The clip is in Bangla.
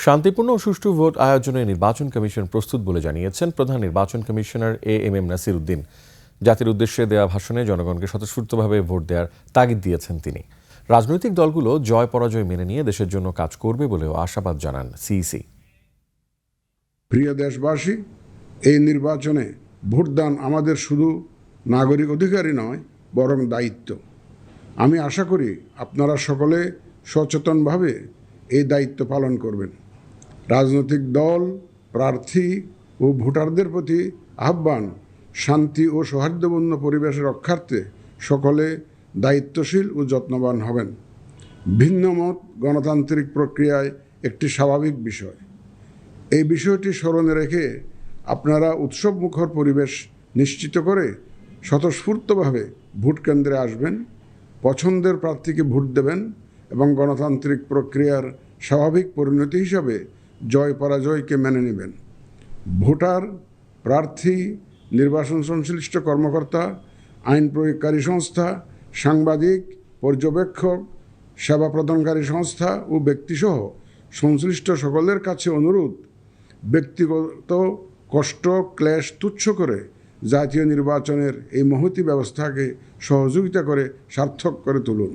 শান্তিপূর্ণ ও সুষ্ঠু ভোট আয়োজনে নির্বাচন কমিশন প্রস্তুত বলে জানিয়েছেন প্রধান নির্বাচন কমিশনার এএমএম নাসির উদ্দিন। জাতির উদ্দেশ্যে দেওয়া ভাষণে জনগণকে স্বতঃস্ফূর্তভাবে ভোট দেওয়ার তাগিদ দিয়েছেন তিনি। রাজনৈতিক দলগুলো জয় পরাজয় মেনে নিয়ে দেশের জন্য কাজ করবে বলেও আশাবাদ জানান সিইসি। প্রিয় দেশবাসী, এই নির্বাচনে ভোটদান আমাদের শুধু নাগরিক অধিকারই নয়, বরং দায়িত্ব। আমি আশা করি আপনারা সকলে সচেতনভাবে এই দায়িত্ব পালন করবেন। রাজনৈতিক দল, প্রার্থী ও ভোটারদের প্রতি আহ্বান, শান্তি ও সৌহার্দ্যপূর্ণ পরিবেশ রক্ষার্থে সকলে দায়িত্বশীল ও যত্নবান হবেন। ভিন্ন মত গণতান্ত্রিক প্রক্রিয়ায় একটি স্বাভাবিক বিষয়। এই বিষয়টি স্মরণে রেখে আপনারা উৎসবমুখর পরিবেশ নিশ্চিত করে স্বতঃস্ফূর্তভাবে ভোট কেন্দ্রে আসবেন, পছন্দের প্রার্থীকে ভোট দেবেন এবং গণতান্ত্রিক প্রক্রিয়ার স্বাভাবিক পরিণতি হিসাবে জয় পরাজয়কে মেনে নেবেন। ভোটার, প্রার্থী, নির্বাচন সংশ্লিষ্ট কর্মকর্তা, আইন প্রয়োগকারী সংস্থা, সাংবাদিক, পর্যবেক্ষক, সেবা প্রদানকারী সংস্থা ও ব্যক্তিসহ সংশ্লিষ্ট সকলের কাছে অনুরোধ, ব্যক্তিগত কষ্ট ক্লেশ তুচ্ছ করে জাতীয় নির্বাচনের এই মহতী ব্যবস্থাকে সহযোগিতা করে সার্থক করে তুলুন।